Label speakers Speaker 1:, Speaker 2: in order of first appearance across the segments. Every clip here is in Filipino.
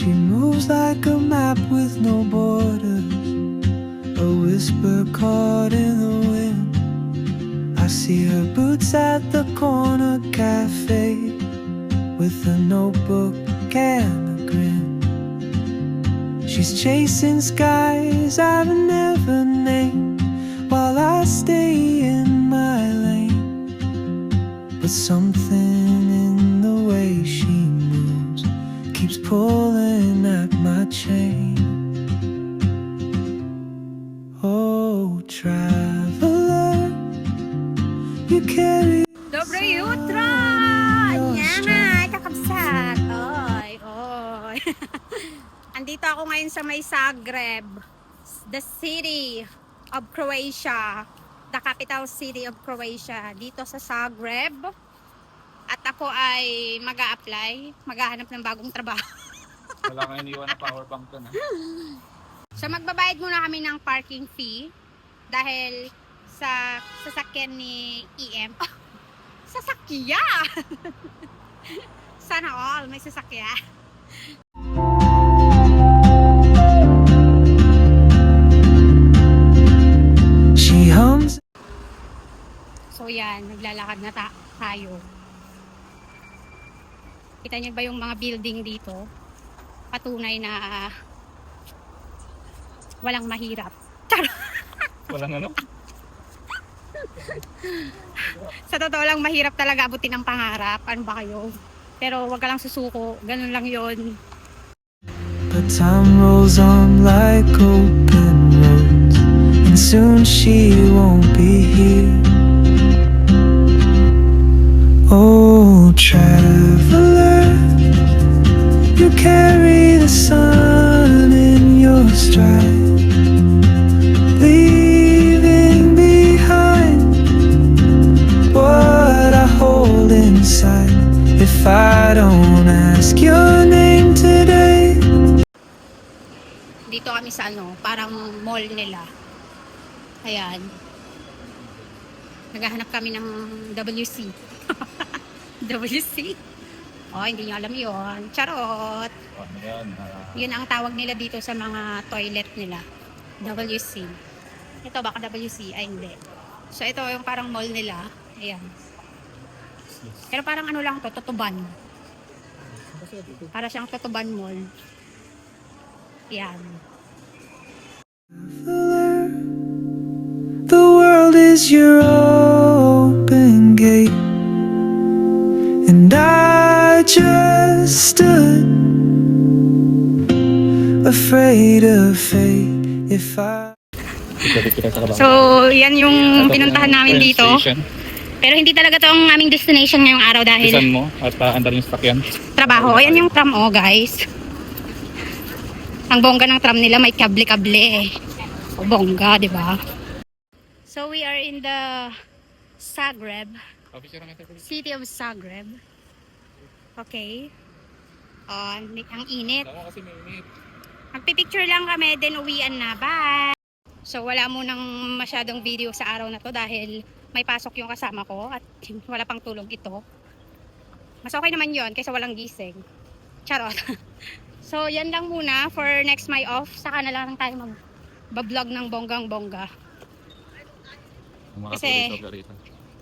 Speaker 1: She moves like a map with no borders, a whisper caught in the wind. I see her boots at the corner cafe, with a notebook and a grin. She's chasing skies I've never named, while I stay in my lane. But something in the way she moves keeps pulling at my chain. Oh, traveler, you carry.
Speaker 2: Dobre jutro! Yan! Kakabsat! Oy, oy. Andito ako ngayon sa may Zagreb, the city of Croatia, the capital city of Croatia, dito sa Zagreb. At ako ay mag-a-apply, maghahanap ng bagong trabaho.
Speaker 3: Wala kang iniwan na power bank doon, ha?
Speaker 2: So magbabayad muna kami ng parking fee dahil sa sasakyan ni EM. Oh, sasakyan! Sana all may sasakyan.
Speaker 1: She hums.
Speaker 2: So yan, naglalakad na tayo. Kita niyo ba yung mga building dito? Patunay na walang mahirap.
Speaker 3: Walang ano?
Speaker 2: Sa totoo lang, mahirap talaga abutin ang pangarap. Ano ba kayo? Pero wag ka lang susuko. Ganun lang yon.
Speaker 1: But time rolls on like open roads, and soon she won't be here. Oh, traveler, you carry the sun in your stride, leaving behind what I hold inside. If I don't ask your name today.
Speaker 2: Dito kami sa parang mall nila. Ayan. Naghahanap kami ng WC. WC? Oh, hindi nyo alam yun. Charot!
Speaker 3: Ano yan?
Speaker 2: Yun ang tawag nila dito sa mga toilet nila. WC. Ito baka WC? Ay, hindi. So, ito yung parang mall nila. Ayan. Pero parang ano lang to, Tutuban. Para siyang Tutuban Mall. Ayan.
Speaker 1: The world is your open gate, and I just stood afraid of fate. If I
Speaker 2: So, yan yung pinuntahan namin dito. Pero hindi talaga to ang aming destination ngayong araw dahil
Speaker 3: Isan mo at andar yung sakyan.
Speaker 2: trabaho. Ayan yung tram, oh guys. Ang bongga ng tram nila, may kable-kable eh. O, bongga, di ba? So, we are in the Zagreb, city of Zagreb. Okay. Oh, ang init.
Speaker 3: Kasi mainit.
Speaker 2: Magpipicture lang kami, then uwian na. Bye! So, wala munang masyadong video sa araw na to dahil may pasok yung kasama ko at wala pang tulog ito. Mas okay naman yon kaysa walang gising. Charot. So, yan lang muna for next my off. Saka na lang tayo mag-vlog ng bonggang-bongga. Kasi,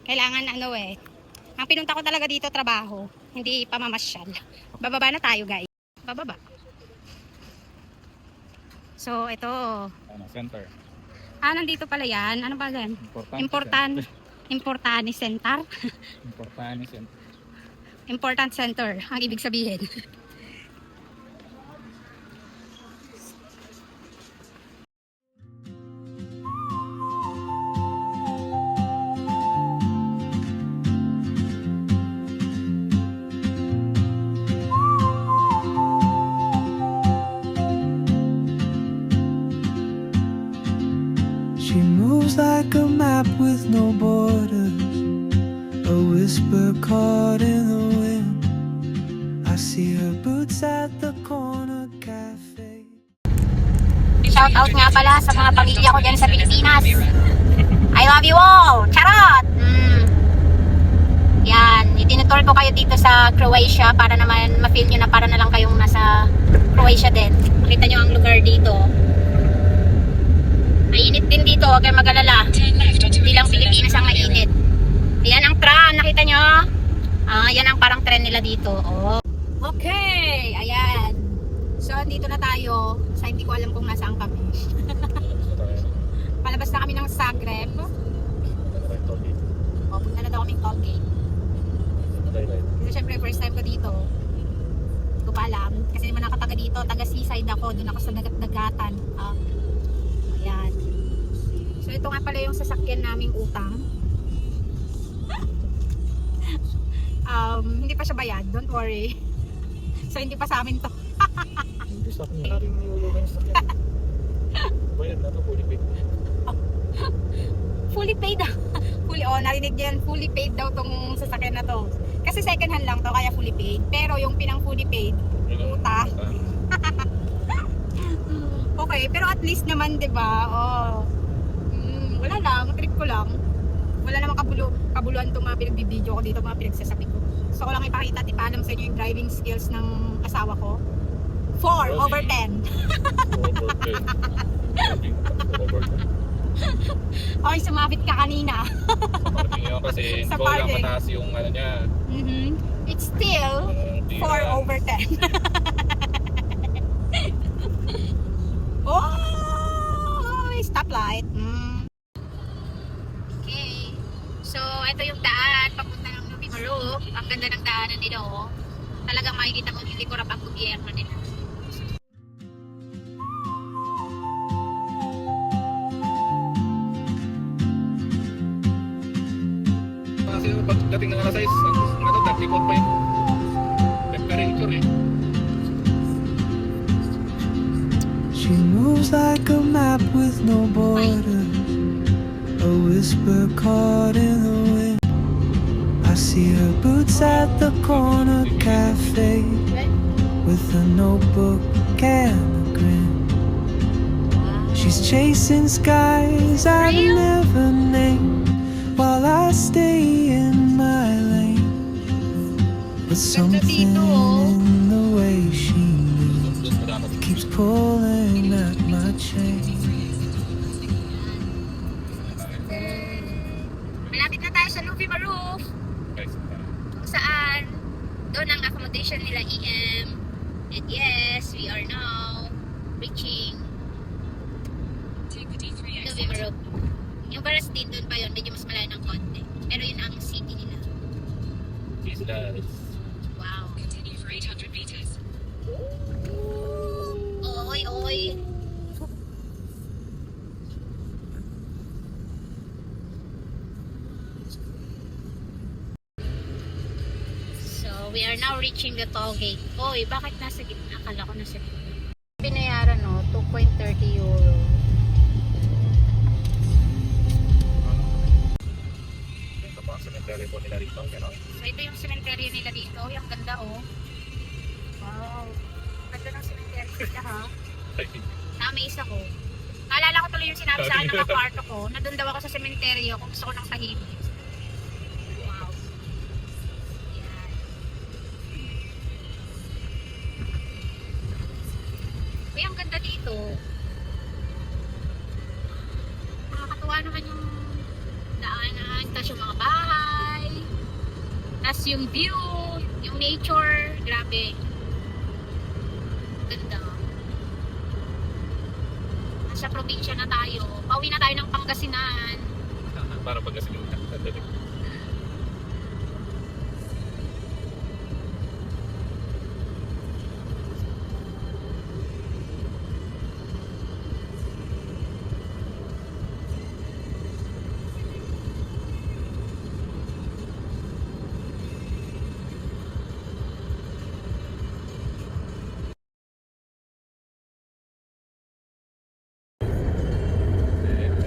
Speaker 2: kailangan ang pinunta ko talaga dito trabaho, hindi pamamasyal. Bababa na tayo, guys. Bababa. So, ito.
Speaker 3: Center.
Speaker 2: Nandito pala yan. Ano ba yan? Importante center.
Speaker 3: Importante center.
Speaker 2: Important center, ang ibig sabihin.
Speaker 1: She moves like a map with no borders, a whisper caught in the wind. I see her boots at the corner cafe.
Speaker 2: Shout out nga pala sa mga pamilya ko dyan sa Pilipinas. I love you all! Charot! Yan, itinutour ko kayo dito sa Croatia para naman ma-feel nyo na para na lang kayong nasa Croatia. Kita nyo? Yan ang parang tren nila dito. Oh. Okay, ayan. So, dito na tayo. Sa hindi ko alam kung nasaan kami. Palabas na kami ng Zagreb. O, punta na daw kaming Tollgate. Kasi syempre, first time ko dito. Hindi ko pa alam. Kasi naman nakataga dito. Taga seaside ako. Doon ako sa dagat-dagatan. Ayan. So, ito nga pala yung sasakyan naming utang. Hindi pa siya bayad. Don't worry. So, hindi pa sa amin to.
Speaker 3: Hindi sa akin. Maraming nilulugan sa akin. Bayad na to, fully paid.
Speaker 2: Fully paid. Narinig niyo yan. Fully paid daw tong sasakyan na to. Kasi second hand lang to, kaya fully paid. Pero yung pinang fully paid, puta. Okay, pero at least naman, 'di ba? Wala lang, trip ko lang. Wala namang kabuluhan tong mga pinagbibideo ko dito, mga pinagsasabi ko. So, ko lang ipakita at ipaalam sa inyo yung driving skills ng asawa ko. 4 over 10.
Speaker 3: Over 10.
Speaker 2: Okay, sumabit ka kanina.
Speaker 3: Sa parking yun kasi
Speaker 2: Sa
Speaker 3: ikaw lang
Speaker 2: parking.
Speaker 3: mataas yung ano niya.
Speaker 2: It's still 4 over 10. Oh, stoplight. Okay. So, ito yung daan papunta ng Nubimaruk. Ang ganda ng daanan nila, oh. Talagang makikita mo hindi ko rap ang gobyerno nila.
Speaker 3: Kasi pagdating ng alas 6, ano, 30 pa yung temperature eh.
Speaker 1: She moves like a map with no border, a whisper caught in the wind. I see her boots at the corner cafe with a notebook and a grin. She's chasing skies I never named while I stay in my lane. But something in the way she moves keeps pulling at my chain.
Speaker 2: Malapit na tayo sa Nubimaruk. Kung saan doon ang accommodation nila EM. And yes, we are now reaching Nubimaruk. Yung Baras din doon pa yun, medyo mas malayo ng konti. Pero yun ang city nila. Wow.
Speaker 4: Continue for 800 meters.
Speaker 2: Oy, oy. So, we are now reaching the toll gate. Oy, bakit nasa gitna? Akala ko nasa gitna. Binayaran, no? 2.30 euro.
Speaker 3: Ito pa ang cemetery po nila rito. Gano'n.
Speaker 2: So, ito yung cemetery nila dito. Uy, ang ganda, oh. Wow. Ganda ng cemetery nila, ha? Na-amaze ako. Naalala ko tuloy yung sinabi sa akin ng kaparto ko na doon daw ako sa cemetery kung gusto ko ng tahimik. Wow. Yan. Uy, ang ganda dito. Nakakatuwa naman yung daanan, tapos yung mga bahay, tapos yung view, yung nature, grabe. Ganda. Nasa probinsya na tayo. Pauwi na tayo ng Pangasinan.
Speaker 3: Para pagkasinunan.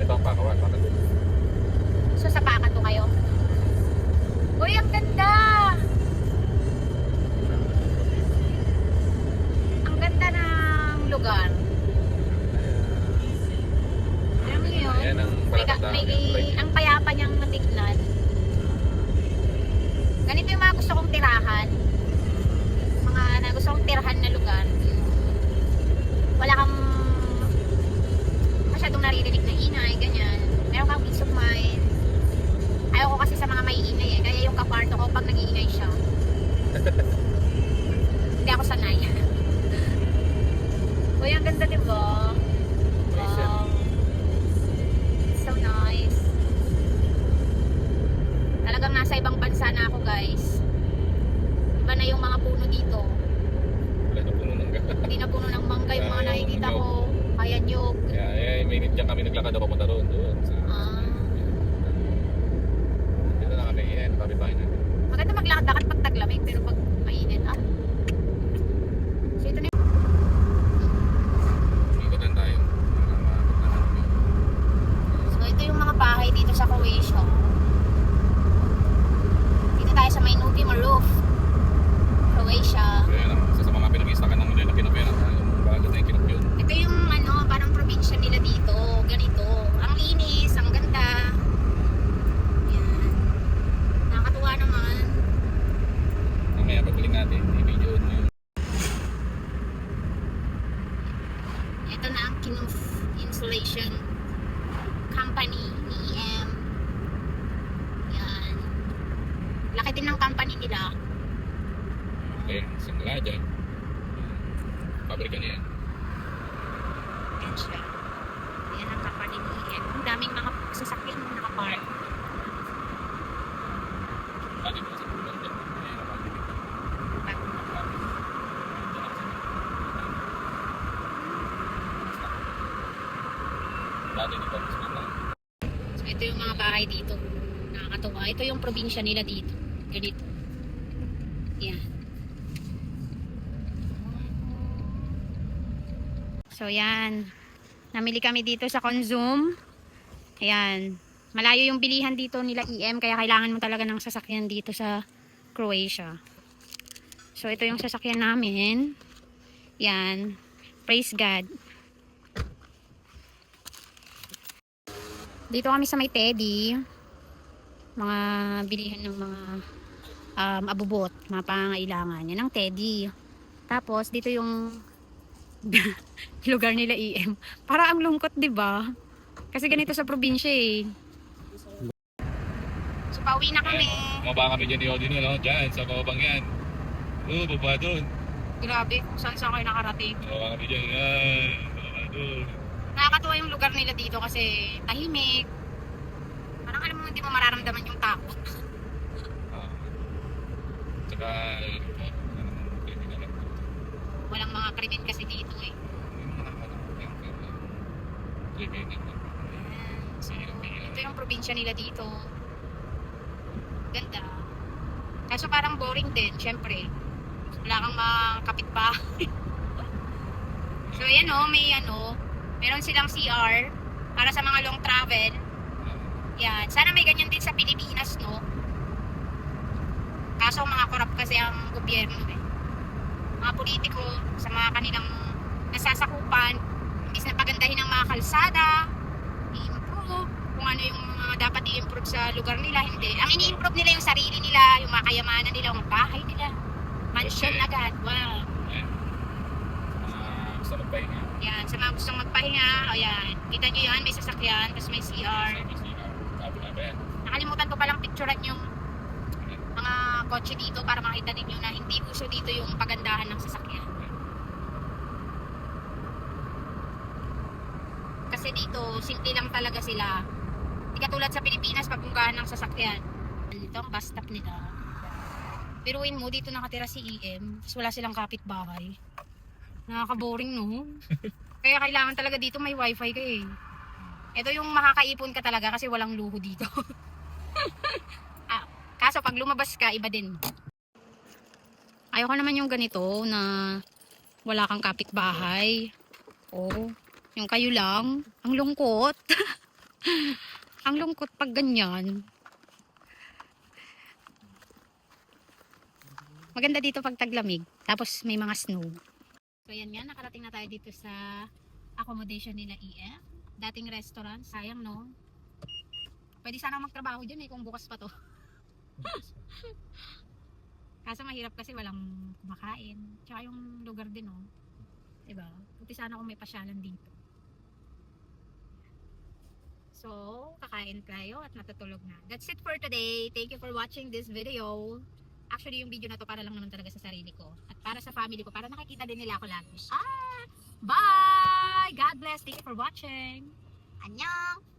Speaker 3: Ito ang pakawan.
Speaker 2: So, sa Pakato kayo. Uy, ang ganda! Ang ganda ng lugar. Alam mo yun?
Speaker 3: Ayan ang
Speaker 2: Ang payapa niyang natignan. Ganito yung mga gusto kong tirahan. Mga gusto kong tirahan na lugar. Wala kang masyadong naririnig na ingay, ganyan. Meron kang peace of mind. Ayaw ko kasi sa mga may ingay eh. Kaya yung kapart sanay. Uy, ang ganda diba? Wow. So nice. Talagang nasa ibang bansa na ako, guys. Iba na yung mga puno dito.
Speaker 3: Wala na puno ng gaga.
Speaker 2: Hindi na puno ng mangga yung mga nakikita ko. Kaya nyog.
Speaker 3: Kaya may diyan kami naglakad ako punta doon.
Speaker 2: Ah.
Speaker 3: Dito na kami. Yan, kapitbahay natin.
Speaker 2: Maganda maglakad-lakad pag taglamig, pero pag mainit, So ito na yung...
Speaker 3: Ikutan tayo. Para mapunta natin.
Speaker 2: So ito yung mga bahay dito sa Croatia. Dito tayo sa Mainuti Maruf, Croatia.
Speaker 3: Kaya lang, isa sa mga pinag-istakan ng nila pinapera tayo. Bago na yung kinapyun.
Speaker 2: Ito yung parang probinsya nila dito. Ganito. Ang linis, ang ganda. Yan. Nakakatuwa naman.
Speaker 3: Mamaya pagbuling natin, i-video mo yun.
Speaker 2: Ito na ang Kinuf Insulation Company ni EM. Yan. Laki din ng company nila.
Speaker 3: Okay, simula dyan. Pabrika niya yan.
Speaker 2: Yan siya. Yan ang company ni EM. Ang daming mga sasakyan na nakapark.
Speaker 3: Dati po sa bulan dyan. Ayan, napagpipig. Dati dito ang gusto lang.
Speaker 2: So ito yung mga bahay dito. Nakakatuwa. Ito yung probinsya nila dito. Ganito. Yan. So yan. Namili kami dito sa Consum. Ayan. Malayo yung bilihan dito nila EM, kaya kailangan mo talaga ng sasakyan dito sa Croatia. So ito yung sasakyan namin. Yan. Praise God. Dito kami sa may Teddy. Mga bilihan ng mga abubot, mga pangangailangan. Yan ang Teddy. Tapos dito yung lugar nila EM. Para ang lungkot, 'di ba? Kasi ganito sa probinsya eh. So pauwi na kami.
Speaker 3: Mababa kami dyan ni Odin, no? Dyan, sa babang yan. Oo, baba doon.
Speaker 2: Grabe, saan kayo nakarating.
Speaker 3: Mababa kami dyan. Baba doon.
Speaker 2: Nakakatuwa yung lugar nila dito kasi tahimik. Parang alam mo, hindi mo mararamdaman yung takot.
Speaker 3: Tsaka, pwede na lang.
Speaker 2: Walang mga krimen kasi dito eh. So, ito yung probinsya nila dito. Ganda. Kaso parang boring din, syempre. Wala kang mga kapitbahay. So ayan o, meron silang CR para sa mga long travel. Yan. Sana may ganyan din sa Pilipinas, no? Kaso mga korap kasi ang gobyerno eh. Mga politiko sa mga kanilang nasasakupan, imbis na pagandahin ang mga kalsada, i-improve kung ano yung mga dapat i-improve sa lugar nila, hindi. Ang ini-improve nila yung sarili nila, yung mga kayamanan nila, yung bahay nila. Mansion agad. Wow.
Speaker 3: Gusto magpahinga.
Speaker 2: Yan, sa mga gustong magpahinga, o yan. Kita nyo yan, may sasakyan, tapos may CR.
Speaker 3: Kabila ba yan?
Speaker 2: Nakalimutan ko palang picturean yung mga kotse dito para makita ninyo na hindi uso dito yung pagandahan ng sasakyan. Kasi dito, simple lang talaga sila. Hindi katulad sa Pilipinas, pagpunggahan ng sasakyan. Dito ang bus stop nila. Biruin mo, dito nakatira si EM, tapos wala silang kapitbahay. Nakaka-boring, no? Kaya kailangan talaga dito may wifi ka eh. Ito yung makakaipon ka talaga kasi walang luho dito. Kaso pag lumabas ka, iba din. Ayoko naman yung ganito na wala kang kapitbahay. Oh, yung kayo lang. Ang lungkot. Ang lungkot pag ganyan. Maganda dito pag taglamig. Tapos may mga snow. So yan nga, nakarating na tayo dito sa accommodation nila EM. Dating restaurant. Sayang, no? Pwede sana magtrabaho dyan eh kung bukas pa to. Kaso mahirap kasi walang kumakain. Tsaka yung lugar din, oh. Diba? Buti sana kung may pasyalan dito. So, kakain tayo at natutulog na. That's it for today. Thank you for watching this video. Actually, yung video na to para lang naman talaga sa sarili ko. At para sa family ko, para nakikita din nila ako lagi. Bye! God bless! Thank you for watching! Annyeong!